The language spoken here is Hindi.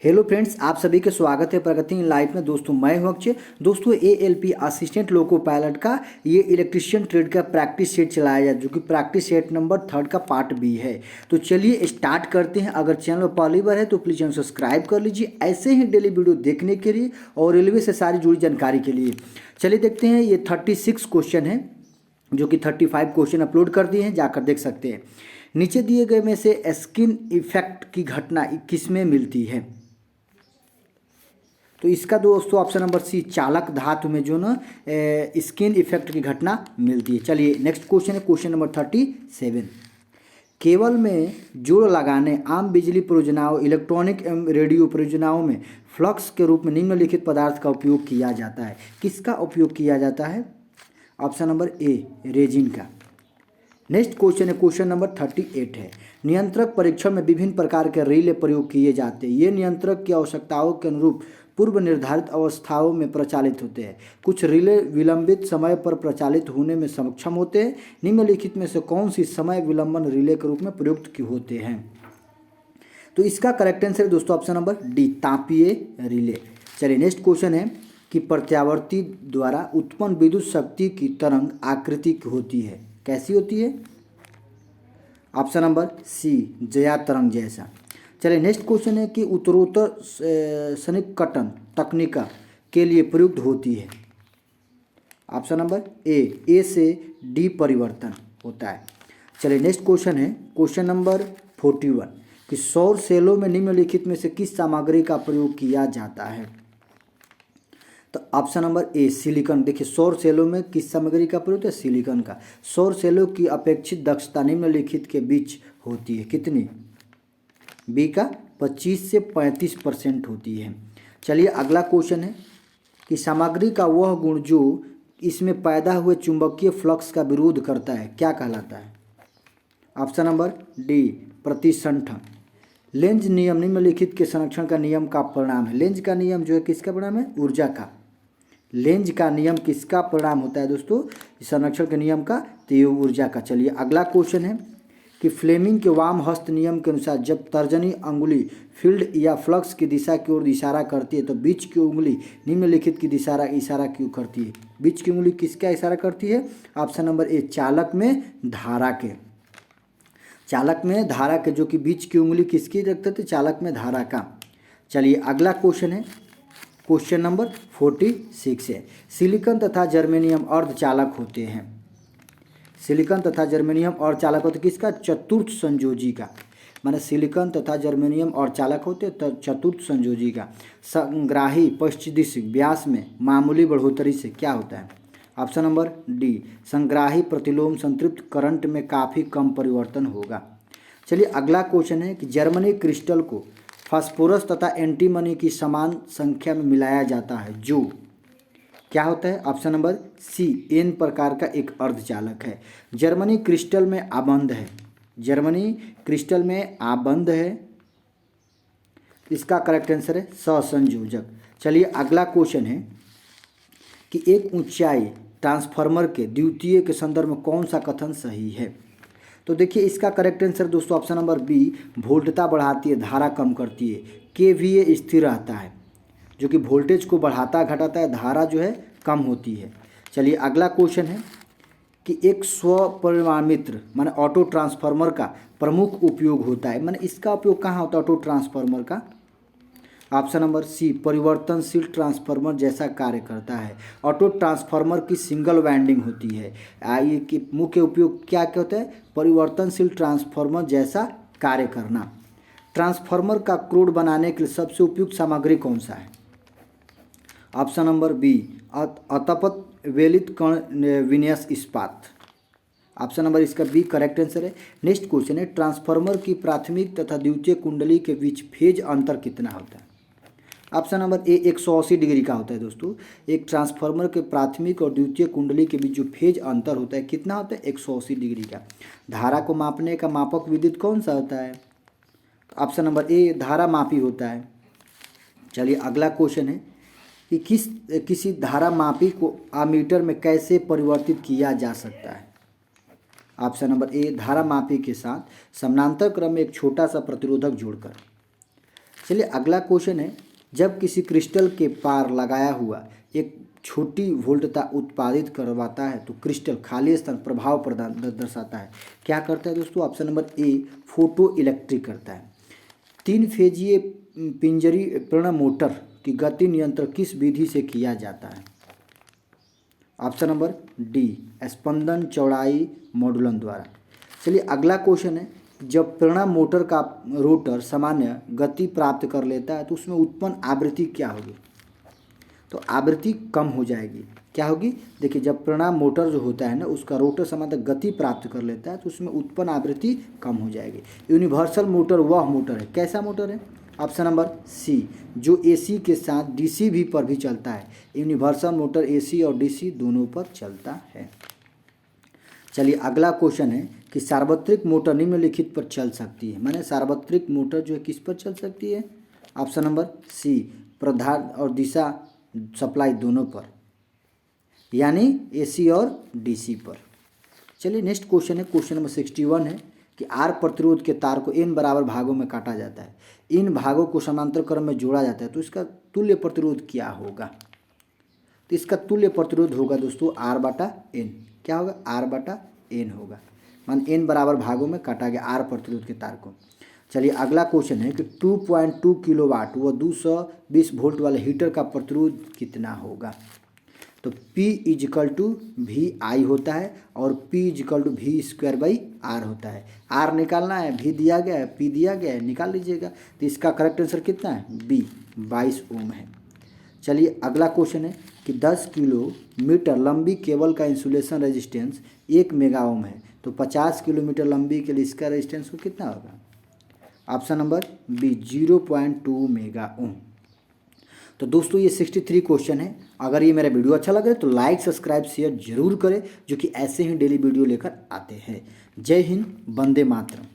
हेलो फ्रेंड्स, आप सभी का स्वागत है प्रगति इन लाइफ में। दोस्तों मैं हूं अक्षय। दोस्तों एएलपी असिस्टेंट लोको पायलट का ये इलेक्ट्रिशियन ट्रेड का प्रैक्टिस सेट चलाया जाए, जो कि प्रैक्टिस सेट नंबर 3 का पार्ट बी है। तो चलिए स्टार्ट करते हैं। अगर चैनल पर पहली बार है तो प्लीज़ चैनल सब्सक्राइब कर लीजिए ऐसे ही डेली वीडियो देखने के लिए और रेलवे से सारी जुड़ी जानकारी के लिए। चलिए देखते हैं। ये 36 क्वेश्चन है, जो कि 35 क्वेश्चन अपलोड कर दिए हैं, जाकर देख सकते हैं। नीचे दिए गए में से स्किन इफेक्ट की घटना किस में मिलती है? तो इसका दोस्तों ऑप्शन नंबर सी, चालक धातु में जो ना स्किन इफेक्ट की घटना मिलती है। चलिए नेक्स्ट क्वेश्चन है, क्वेश्चन नंबर 37। केबल में जोड़ लगाने आम बिजली परियोजनाओं, इलेक्ट्रॉनिक एवं रेडियो परियोजनाओं में फ्लक्स के रूप में निम्नलिखित पदार्थ का उपयोग किया जाता है। किसका उपयोग किया जाता है? ऑप्शन नंबर ए, रेजिन का। नेक्स्ट क्वेश्चन है, क्वेश्चन नंबर 38 है। नियंत्रक परीक्षण में विभिन्न प्रकार के रिले प्रयोग किए जाते हैं। ये नियंत्रक की आवश्यकताओं के अनुरूप पूर्व निर्धारित अवस्थाओं में प्रचालित होते हैं। कुछ रिले विलंबित समय पर प्रचालित होने में सक्षम होते हैं। निम्नलिखित में से कौन सी समय विलंबन रिले के रूप में प्रयुक्त होते हैं? तो इसका करेक्ट आंसर है दोस्तों ऑप्शन नंबर डी, तापीय रिले। चलिए नेक्स्ट क्वेश्चन है कि प्रत्यावर्ती द्वारा उत्पन्न विद्युत शक्ति की तरंग आकृति की होती है। कैसी होती है? ऑप्शन नंबर सी, जया तरंग जैसा। चलिए नेक्स्ट क्वेश्चन है कि उत्तरोत्तर सन्निकटन तकनीका के लिए प्रयुक्त होती है। ऑप्शन नंबर ए से डी परिवर्तन होता है। चलिए नेक्स्ट क्वेश्चन है, क्वेश्चन नंबर 41 कि सौर सेलों में निम्नलिखित में से किस सामग्री का प्रयोग किया जाता है? तो ऑप्शन नंबर ए, सिलिकॉन। देखिए सौर सेलों में किस सामग्री का प्रयोग है? सिलिकॉन का। सौर सेलों की अपेक्षित दक्षता निम्नलिखित के बीच होती है। कितनी? बी का 25 से 35% होती है। चलिए अगला क्वेश्चन है कि सामग्री का वह गुण जो इसमें पैदा हुए चुंबकीय फ्लक्स का विरोध करता है क्या कहलाता है? ऑप्शन नंबर डी, प्रतिसंठन। लेंज नियम निम्नलिखित के संरक्षण का नियम का परिणाम है। लेंज का नियम जो है किसका परिणाम है? ऊर्जा का। लेंज का नियम किसका परिणाम होता है दोस्तों? संरक्षण के नियम का, तो ये ऊर्जा का। चलिए अगला क्वेश्चन है कि फ्लेमिंग के वाम हस्त नियम के अनुसार जब तर्जनी अंगुली फील्ड या फ्लक्स की दिशा की ओर इशारा करती है तो बीच की उंगली निम्नलिखित की दिशा इशारा क्यों करती है? बीच की उंगली किसका इशारा करती है? ऑप्शन नंबर ए, चालक में धारा के। चालक में धारा के, जो कि बीच की उंगली किसकी रखते थे? चालक में धारा का। चलिए अगला क्वेश्चन है, क्वेश्चन नंबर 46 है। सिलिकॉन तथा जर्मेनियम अर्धचालक होते हैं। सिलिकॉन तथा जर्मेनियम और चालक होते किसका? चतुर्थ संयोजी का। माने सिलिकॉन तथा जर्मेनियम और चालक होते तो चतुर्थ संयोजी का। संग्राही पश्चिदिश व्यास में मामूली बढ़ोतरी से क्या होता है? ऑप्शन नंबर डी, संग्राही प्रतिलोम संतृप्त करंट में काफ़ी कम परिवर्तन होगा। चलिए अगला क्वेश्चन है कि जर्मनी क्रिस्टल को फास्फोरस तथा एंटीमनी की समान संख्या में मिलाया जाता है, जो क्या होता है? ऑप्शन नंबर सी, एन प्रकार का एक अर्धचालक है। जर्मनी क्रिस्टल में आबंध है। जर्मनी क्रिस्टल में आबंध है। इसका करेक्ट आंसर है सहसंयोजक। चलिए अगला क्वेश्चन है कि एक ऊंचाई ट्रांसफार्मर के द्वितीय के संदर्भ में कौन सा कथन सही है? तो देखिए इसका करेक्ट आंसर दोस्तों ऑप्शन नंबर बी, वोल्टता बढ़ाती है, धारा कम करती है। केवीए स्थिर रहता है, जो कि वोल्टेज को बढ़ाता घटाता है, धारा जो है कम होती है। चलिए अगला क्वेश्चन है कि एक स्वपरिमामित्र माने ऑटो ट्रांसफार्मर का प्रमुख उपयोग होता है। माने इसका उपयोग कहाँ होता है ऑटो ट्रांसफार्मर का? ऑप्शन नंबर सी, परिवर्तनशील ट्रांसफार्मर जैसा कार्य करता है। ऑटो ट्रांसफार्मर की सिंगल वाइंडिंग होती है। ये कि मुख्य उपयोग क्या क्या होता है? परिवर्तनशील ट्रांसफार्मर जैसा कार्य करना। ट्रांसफार्मर का क्रोड बनाने के लिए सबसे उपयुक्त सामग्री कौन सा है? ऑप्शन नंबर बी, अतपत वेलित कण विन्यास इस्पात। ऑप्शन नंबर इसका बी करेक्ट आंसर है। नेक्स्ट क्वेश्चन है, ट्रांसफार्मर की प्राथमिक तथा द्वितीय कुंडली के बीच फेज अंतर कितना होता है? ऑप्शन नंबर ए, 180 डिग्री का होता है दोस्तों। एक ट्रांसफार्मर के प्राथमिक और द्वितीय कुंडली के बीच जो फेज अंतर होता है कितना होता है? 180 डिग्री का। धारा को मापने का मापक विद्युत कौन सा होता है? ऑप्शन नंबर ए, धारा मापी होता है। चलिए अगला क्वेश्चन है कि किसी धारा मापी को आमीटर में कैसे परिवर्तित किया जा सकता है? ऑप्शन नंबर ए, धारा मापी के साथ समानांतर क्रम में एक छोटा सा प्रतिरोधक जोड़कर। चलिए अगला क्वेश्चन है, जब किसी क्रिस्टल के पार लगाया हुआ एक छोटी वोल्टता उत्पादित करवाता है तो क्रिस्टल खाली स्थान प्रभाव प्रदान दर्शाता है, क्या करता है दोस्तों? Option number A photo electric करता है। 3 फेजिए पिंजरी प्रेरण मोटर की गति नियंत्रण किस विधि से किया जाता है? ऑप्शन नंबर डी स्पंदन चौड़ाई मॉडुलन द्वारा। चलिए अगला क्वेश्चन है, जब प्रेरण मोटर का रोटर सामान्य गति प्राप्त कर लेता है तो उसमें उत्पन्न आवृत्ति क्या होगी? तो आवृत्ति कम हो जाएगी। क्या होगी? देखिए जब प्रेरण मोटर जो होता है ना उसका रोटर सामान्य गति प्राप्त कर लेता है तो उसमें उत्पन्न आवृत्ति कम हो जाएगी। यूनिवर्सल मोटर वह मोटर है, कैसा मोटर है? ऑप्शन नंबर सी, जो एसी के साथ डीसी भी पर भी चलता है। यूनिवर्सल मोटर एसी और डीसी दोनों पर चलता है। चलिए अगला क्वेश्चन है कि सार्वत्रिक मोटर निम्नलिखित पर चल सकती है, माने सार्वत्रिक मोटर जो है किस पर चल सकती है? ऑप्शन नंबर सी, प्रधान और दिशा सप्लाई दोनों पर, यानी एसी और डीसी पर। चलिए नेक्स्ट क्वेश्चन है, क्वेश्चन नंबर 61 है कि आर प्रतिरोध के तार को n बराबर भागों में काटा जाता है, इन भागों को समांतर क्रम में जोड़ा जाता है तो इसका तुल्य प्रतिरोध क्या होगा? तो इसका तुल्य प्रतिरोध होगा दोस्तों R/N। क्या होगा? R/N होगा, मान n बराबर भागों में काटा गया आर प्रतिरोध के तार को। चलिए अगला क्वेश्चन है कि 2.2 किलोवाट व 220 वोल्ट वाले हीटर का प्रतिरोध कितना होगा? तो P = VI होता है और P = V²/R होता है। R निकालना है, V दिया गया है, P दिया गया है, निकाल लीजिएगा। तो इसका करेक्ट आंसर कितना है? B 22 ओम है। चलिए अगला क्वेश्चन है कि 10 किलोमीटर लंबी केबल का इंसुलेशन रेजिस्टेंस 1 मेगा ओम है, तो 50 किलोमीटर लंबी के लिए इसका रेजिस्टेंस कितना होगा? Option number B 0.2 mega ohm. तो दोस्तों ये 63 क्वेश्चन है। अगर ये मेरा वीडियो अच्छा लगे तो लाइक सब्सक्राइब शेयर जरूर करें, जो कि ऐसे ही डेली वीडियो लेकर आते हैं। जय हिंद, वंदे मातरम।